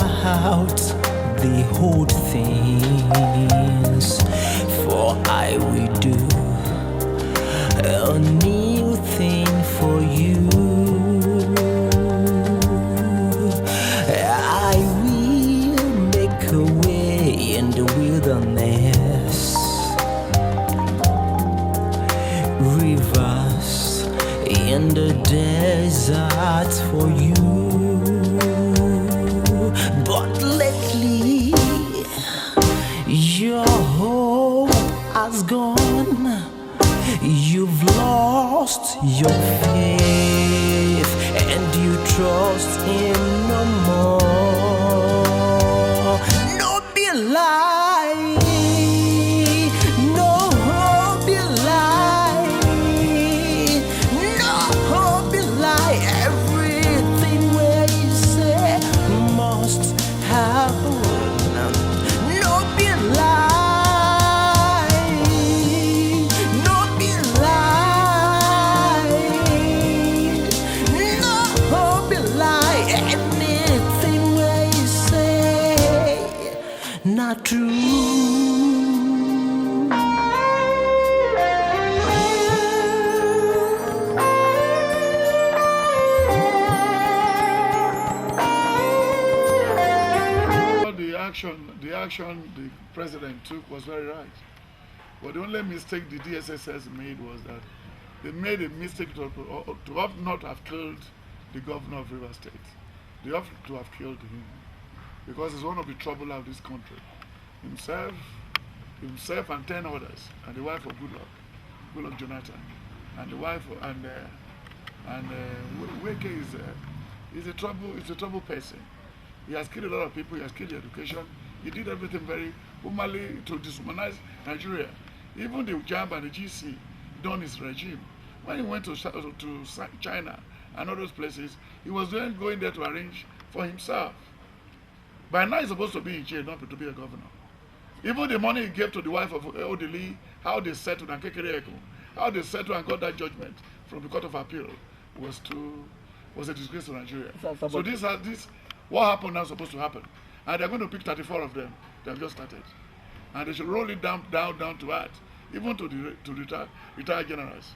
out the old things, for I will do a new thing for you. I will make a way in the wilderness, rivers in the desert for you. But lately your hope has gone. You've lost your faith and you trust him no more. No be lie, no be lie, no be lie. Everything where you say must happen. No be lie. Not true. The action the president took was very right. But the only mistake the DSSS made was that they made a mistake to not have killed the governor of Rivers State. They ought to have killed him, because it's one of the trouble of this country. Himself and 10 others, and the wife of Goodluck Jonathan, and the wife of, Weke is a trouble person. He has killed a lot of people. He has killed the education. He did everything very humanly to dehumanize Nigeria. Even the JAB and the GC done his regime. When he went to China and all those places, he was then going there to arrange for himself. By now he's supposed to be in jail, not to be a governor. Even the money he gave to the wife of Odili, how they settled and Kekereko, how they settled and got that judgment from the Court of Appeal was a disgrace to Nigeria. So this what happened now is supposed to happen. And they're going to pick 34 of them. They have just started. And they should roll it down to that, even to retired generals.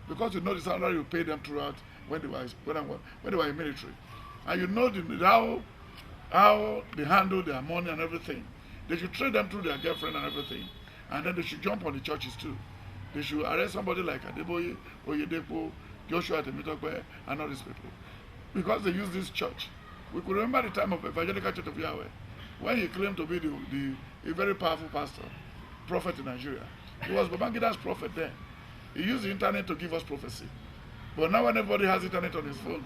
Because you know the salary you pay them throughout when they were in military. And you know how they handle their money and everything. They should trade them through their girlfriend and everything. And then they should jump on the churches too. They should arrest somebody like Adeboye, Oyedepo, Joshua Temitokwe, and all these people. Because they use this church. We could remember the time of Evangelical Church of Yahweh, when he claimed to be a very powerful pastor, prophet in Nigeria. He was Babangida's prophet then. He used the internet to give us prophecy. But now when everybody has internet on his phone,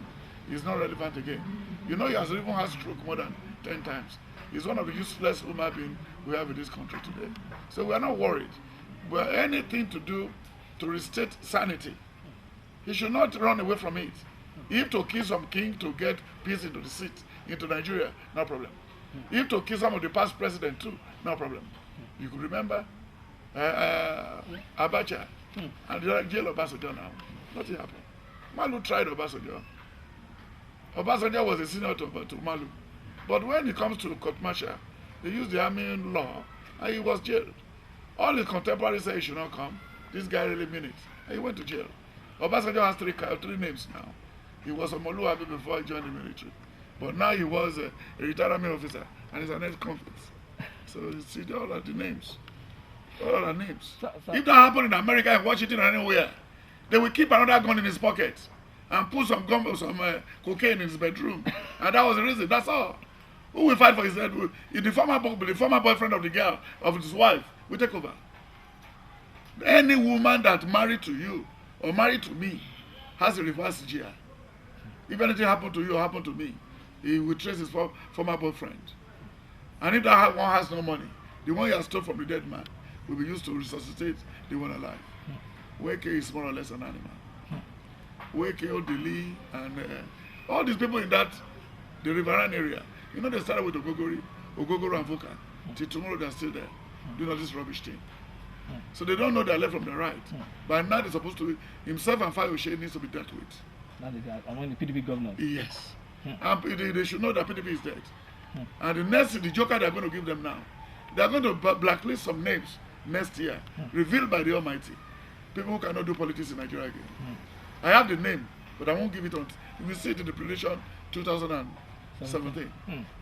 he's not relevant again. You know, he has even had stroke more than 10 times. He's one of the useless human beings we have in this country today. So we are not worried. But anything to do to restate sanity, he should not run away from it. If to kill some king to get peace into the seat, into Nigeria, no problem. If to kill some of the past president too, no problem. You could remember Abacha and the jail of Obasanjo now. Nothing happened. Malu tried Obasanjo. Obasanjo was a senior to Malu. But when it comes to court martial, they used the army law and he was jailed. All his contemporaries say he should not come. This guy really meant it. And he went to jail. Obasanjo has three names now. He was a Moluabi before he joined the military. But now he was a retired army officer and he's an ex-convict. So you see all of the names. All of the names. If that happened in America and Washington or anywhere, they will keep another gun in his pocket and put some cocaine in his bedroom. And that was the reason. That's all. Who will fight for his head? The former boyfriend of the girl, of his wife, will take over. Any woman that married to you or married to me has a reverse GI. If anything happened to you or happened to me, he will trace his former boyfriend. And if that one has no money, the one he has stolen from the dead man will be used to resuscitate the one alive. Weke is more or less an animal. Weke, Odili, and all these people in the riverine area. You know, they started with Ogogoro and Voka. Till tomorrow they're still there, doing all this rubbish thing. So they don't know their left from their right. By now they're supposed to be, himself and Fayoshe needs to be dealt with. Now they are among the PDP governors. Yes. And they should know that PDP is dead. And the joker they're going to give them now, they're going to blacklist some names next year, revealed by the Almighty. People who cannot do politics in Nigeria again. I have the name, but I won't give it on. You will see it in the prediction 2017.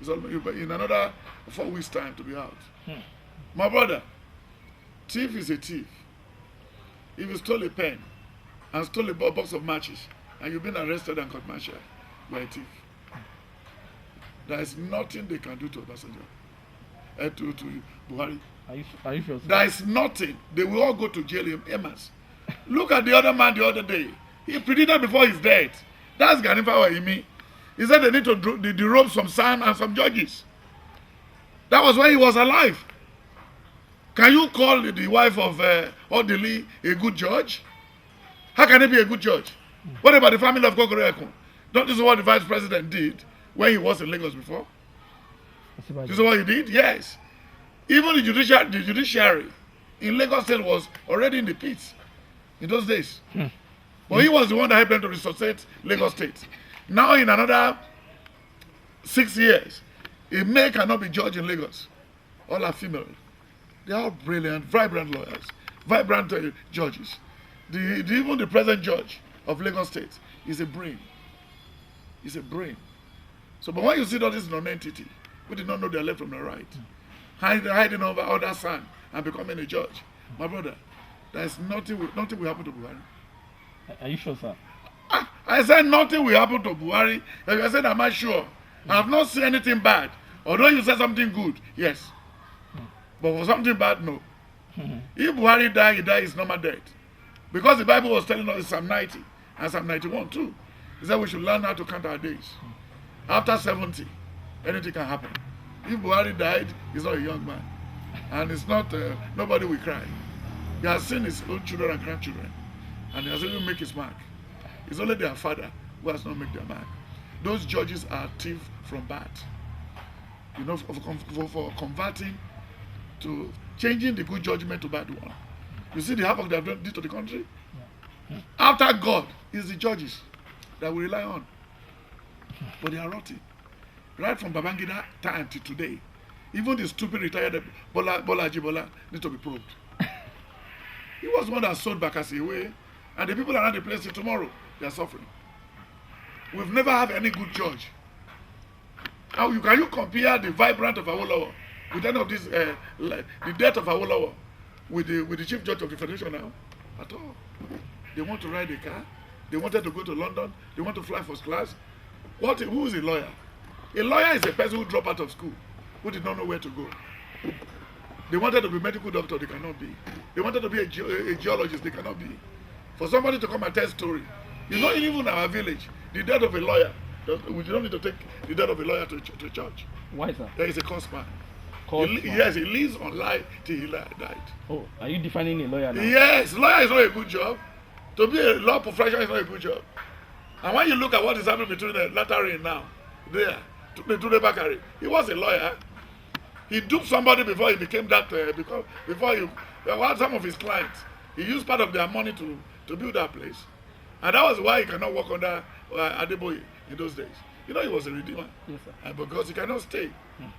It's in another 4 weeks' time to be out. My brother, thief is a thief. If you stole a pen and stole a box of matches and you've been arrested and court-martialed, you're a thief. There is nothing they can do to Obasanjo, to Buhari. Are you sure? There is nothing. They will all go to jail in Emas. Look at the other man the other day. He predicted before his death. That's Ganifa Wahimi. He said they need to derobe some sand and some judges. That was when he was alive. Can you call the wife of Odili a good judge? How can he be a good judge? What about the family of Kokoreku? Don't you see what the vice president did when he was in Lagos before? You see what he did? Yes. Even the judiciary in Lagos State was already in the pits in those days. But he was the one that helped them to resuscitate Lagos State. Now in another 6 years, a male cannot be judged in Lagos. All are female. They are all brilliant, vibrant lawyers, vibrant judges. Even the present judge of Lagos State is a brain. He's a brain. So, but when you see all this non-entity, who did not know their left from their right, hiding over other sand and becoming a judge, my brother, there is nothing will happen to Buhari. Are you sure, sir? I said nothing will happen to Buhari. I said, am I sure? I have not seen anything bad. Although you said something good, yes. But for something bad, no. If Buhari die, he dies his normal death. Because the Bible was telling us in Psalm 90 and Psalm 91 too. He said we should learn how to count our days. After 70, anything can happen. If Buhari died, he's not a young man. And it's not, nobody will cry. He has seen his own children and grandchildren. And he has even made his mark. It's only their father who has not made their mark. Those judges are thieves from birth. You know, for converting to changing the good judgment to bad one. You see the havoc they have done to the country? After God is the judges that we rely on. But they are rotten. Right from Babangida time to today. Even the stupid retired Bola Jibola need to be probed. He was one that sold Bakassi away. And the people around the place tomorrow, they are suffering. We've never had any good judge. How can you compare the vibrant of Awolowo with any of this, the death of Awolowo with the chief judge of the federation now? At all. They want to ride a car. They wanted to go to London. They want to fly first class. Who is a lawyer? A lawyer is a person who dropped out of school, who did not know where to go. They wanted to be a medical doctor, they cannot be. They wanted to be a geologist, they cannot be. For somebody to come and tell a story. You know, even in our village, the death of a lawyer, we don't need to take the death of a lawyer to church. Why, sir? There is a cost man. Man. Yes, he lives on lie till he died. Oh, are you defining a lawyer now? Yes, lawyer is not a good job. To be a law professional is not a good job. And when you look at what is happening between the latter and now, there, Tunde Bakari, he was a lawyer. He duped somebody before he became that, before he, some of his clients, he used part of their money to build that place. And that was why he cannot work under Adeboye in those days. You know, he was a redeemer. Yes, sir. And because he cannot stay.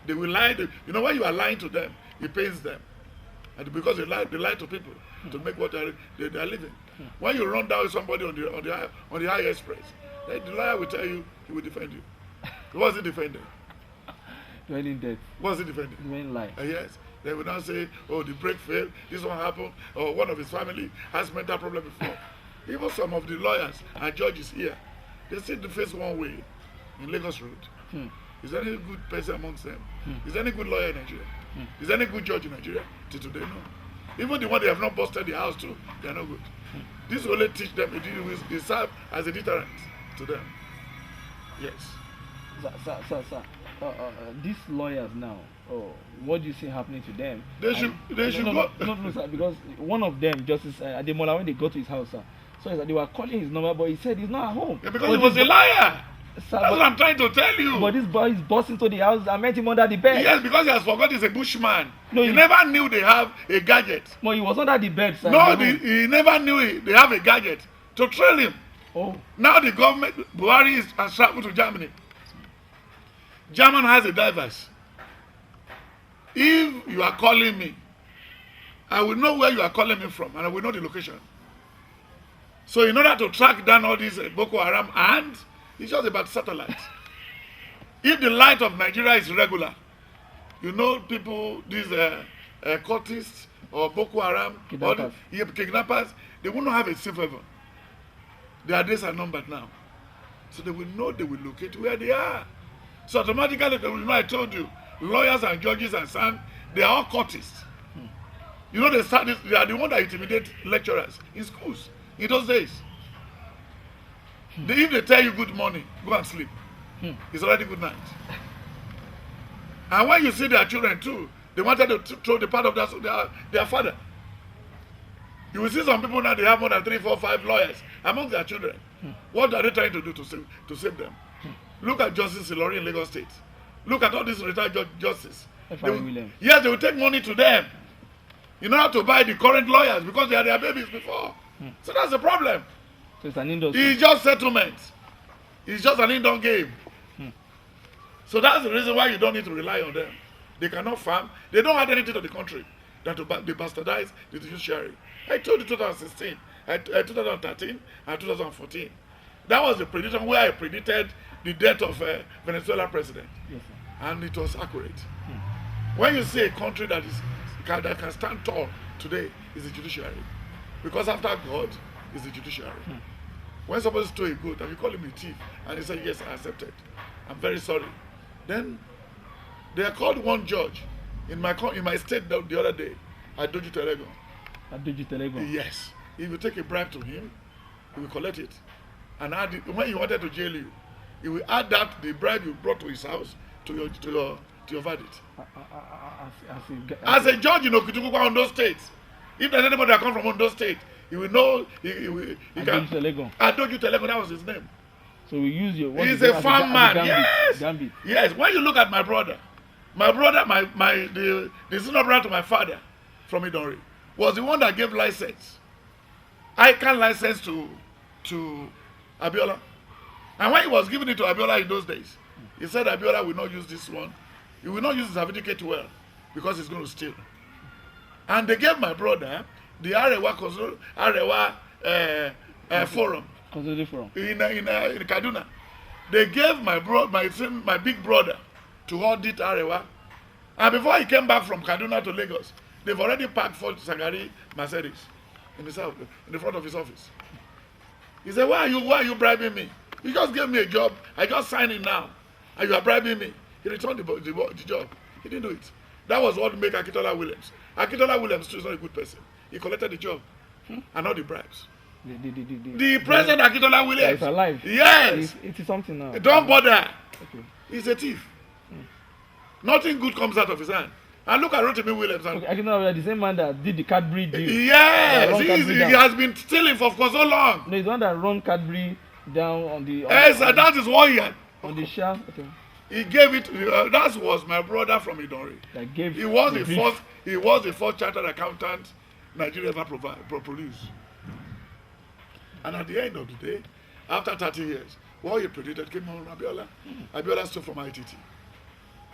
They will lie. You know, when you are lying to them, it pains them. And because they lie to people to make what they are living. When you run down somebody on the high express, the liar will tell you he will defend you. What was he defending? Dwelling death. What was he defending? Dwelling lie. Yes. They will now say, oh, the brake failed, this one happened, or one of his family has mental problem before. Even some of the lawyers and judges here, they see the face one way in Lagos Road. Is there any good person amongst them? Is there any good lawyer in Nigeria? Is there any good judge in Nigeria? Till today, no. Even the one they have not busted the house to, they are not good. This will only teach them, it serve as a deterrent to them. Yes. Sir. These lawyers now, what do you see happening to them? They should go. No, sir, because one of them, Justice Ademola, when they go to his house, sir, so they were calling his number, but he said he's not at home. Yeah, because he was a liar. Sir, that's what I'm trying to tell you. But this boy is burst into the house. I met him under the bed. Yes, because he has forgot he's a bushman. No, he never knew they have a gadget. No, he was under the bed, sir. No, he never knew they have a gadget to trail him. Oh. Now the government, Buhari has traveled to Germany. German has a diverse. If you are calling me, I will know where you are calling me from, and I will know the location. So in order to track down all these Boko Haram, and it's just about satellite. If the light of Nigeria is regular, you know, people, these cultists or Boko Haram, Kidnappers. or kidnappers, they will not have a safe haven. Their days are numbered now. So they will know, they will locate where they are. So automatically they will know. I told you, lawyers and judges and SAN, they are all cultists. You know, they are the ones that intimidate lecturers in schools in those days. If they tell you good morning, go and sleep. It's already good night. And when you see their children too, they wanted to throw the part of their father. You will see some people now, they have more than 3, 4, 5 lawyers among their children. What are they trying to do to save them? Look at Justice Ilori in Lagos State. Look at all these retired justices. Yes, they will take money to them in order to buy the current lawyers because they are their babies before. So that's the problem. So it's an industry. It's just settlement. It's just an indoor game. So that's the reason why you don't need to rely on them. They cannot farm. They don't add anything to the country than to they bastardize the judiciary. I told you 2016, 2013, and 2014. That was the prediction where I predicted the death of Venezuela president. Yes, sir. And it was accurate. When you see a country that can stand tall today, is the judiciary. Because after God is the judiciary. When somebody stole a goat and you call him a thief and he said, yes, I accepted, I'm very sorry. Then they are called one judge in my state the other day at Judicial. Yes. If you take a bribe to him, he will collect it and add it. When he wanted to jail you, he will add that the bribe you brought to his house to your verdict. As a judge in Okitukupa, Ondo State, if there's anybody that comes from Ondo State, he will know he can. Adoju, that was his name. So we use your. He's a farm man. Yes. Gambit. Yes. When you look at my brother, the senior brother to my father from Idori was the one that gave license. I can license to Abiola. And when he was giving it to Abiola in those days, he said Abiola will not use this one. He will not use the certificate well because he's going to steal. And they gave my brother the Arewa forum. In Kaduna. They gave my big brother to audit Arewa. And before he came back from Kaduna to Lagos, they've already packed 4 Sagari Mercedes in the front of his office. He said, why are you bribing me? You just gave me a job. I just signed it now. And you are bribing me. He returned the job. He didn't do it. That was what made Akintola Williams. Akintola Williams too is not a good person. He collected the job and not the bribes. The President Akintola Williams. He's alive. Yes. It is something now. Don't bother. Okay. He's a thief. Nothing good comes out of his hand. And look at Rotimi Williams. Okay, Akintola, the same man that did the Cadbury deal. Yes. He has been stealing for so long. No, he's the one that run Cadbury down on the. Yes, that is what he had. On the shelf. Okay. He gave it. That was my brother from Idori. That gave. He was the first chartered accountant Nigeria ever produced. And at the end of the day, after 30 years, what he predicted came on Abiola. Abiola stole from ITT.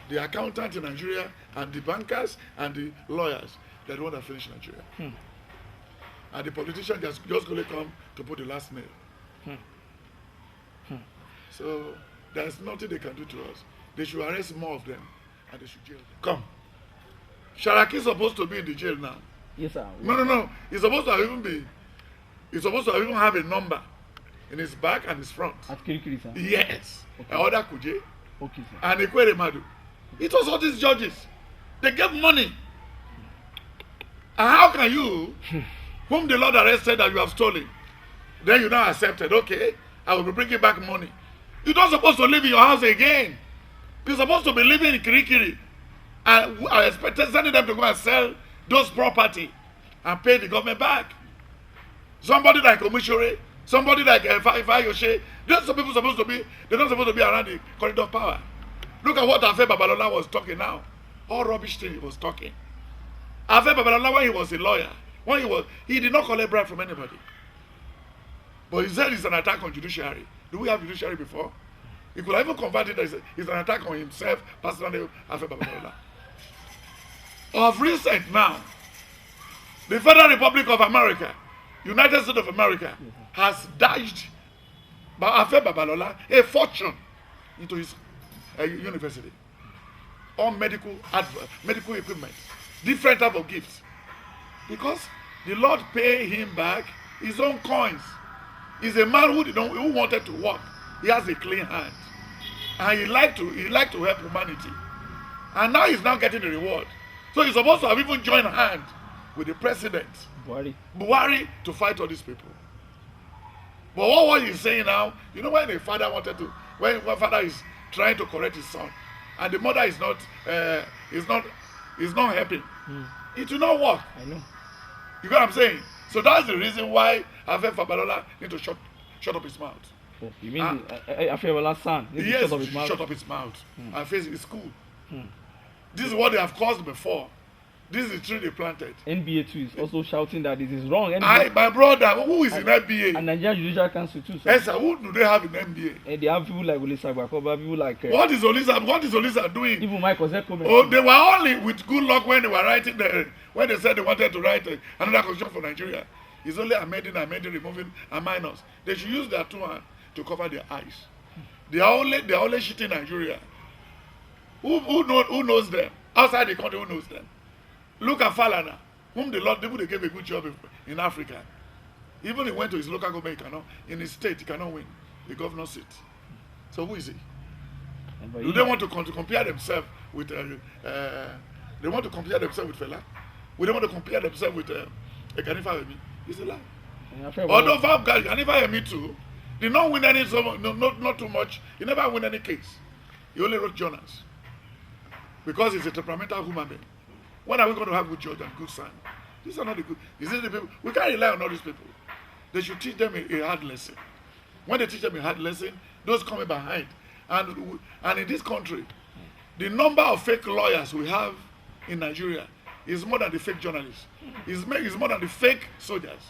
The accountant in Nigeria and the bankers and the lawyers, they're the ones that finished Nigeria. And the politicians just going to come to put the last nail. So there's nothing they can do to us. They should arrest more of them and they should jail them. Come. Sharaki is supposed to be in the jail now. Yes, sir. No. He's supposed to even have a number in his back and his front. At Kirikiri, sir? Yes. Okay. Order Kuje. Okay, sir. And Ekwere Madu. It was all these judges. They gave money. And how can you, whom the Lord arrested that you have stolen, then you now accepted, okay, I will be bringing back money. You're not supposed to live in your house again. You're supposed to be living in Kirikiri. And I expected sending them to go and sell those property and pay the government back. Somebody like Omishure, somebody like Ifayoshe, those people they're not supposed to be around the corridor of power. Look at what Afe Babalola was talking now. All rubbish thing he was talking. Afe Babalola, when he was a lawyer, he did not collect bribe from anybody. But he said it's an attack on judiciary. Do we have judiciary before? He could have even converted it. It's an attack on himself, personally, Afe Babalola. Of recent now, the Federal Republic of America, United States of America, has dashed Afe Babalola a fortune into his university. All medical equipment, different type of gifts. Because the Lord pay him back his own coins. He's a man who wanted to work. He has a clean hand. And he liked to help humanity. And now he's now getting the reward. So he's supposed to have even joined hand with the president, Buhari, to fight all these people. But what he's saying now, you know, when a father when father is trying to correct his son, and the mother is not helping, it will not work. I know. You get what I'm saying? So that's the reason why Afe Babalola need to shut up his mouth. Oh, you mean Afe Babala's son? Yes, shut up his mouth. And face his school. This is what they have caused before. This is the tree they planted. NBA too is also shouting that it is wrong. My brother, who is in NBA? And Nigerian Judicial Council too. Yes, sir. Who do they have in NBA? And they have people like Olisa Gbakoba, people like... What is Olisa doing? Even Michael Zeko. Oh, they were only with good luck when they were writing when they said they wanted to write another constitution for Nigeria. It's only amending, removing, and minus. They should use their two hands to cover their eyes. They are only shitting Nigeria. Who knows them? Outside the country, who knows them? Look at Falana, whom the Lord they gave a good job in Africa. Even he went to his local government, in his state, he cannot win the governor's seat. So who is he? Do they want to compare themselves with? They want to compare themselves with Fela? We don't want to compare themselves with Ganifa Emi. It's a lie. Although Ganifa Emi too did not win any, not too much. He never win any case. He only wrote journals because he's a temperamental human being. When are we going to have good judge and good son? These are not the good. Is it the people? We can't rely on all these people. They should teach them a hard lesson. When they teach them a hard lesson, those coming behind. And in this country, the number of fake lawyers we have in Nigeria is more than the fake journalists. It's more than the fake soldiers.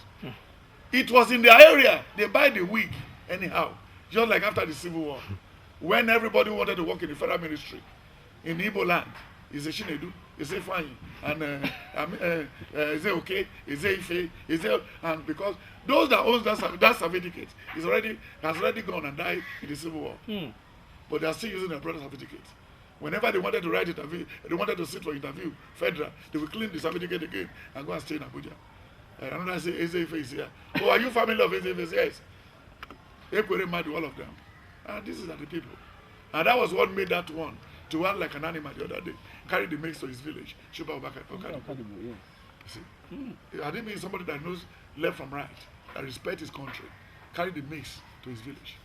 It was in their area. They buy the wig anyhow. Just like after the Civil War. When everybody wanted to work in the federal ministry in Igbo land, is it Shinedu? Is it fine? And is it okay? Is it Ife? Is it, and because those that owns that certificate has already gone and died in the Civil War. But they are still using their brother's certificate. Whenever they wanted to write interview, they wanted to sit for interview, federal, they will clean the certificate again and go and stay in Abuja. Another say Eze Ife is here. Oh, are you family of Eze Ife? Yes. Ekwere mad all of them. And this is the people. And that was what made that one to run like an animal the other day. Carry the maize to his village. Shuba Obaka. See? I didn't mean somebody that knows left from right, that respects his country. Carry the maize to his village.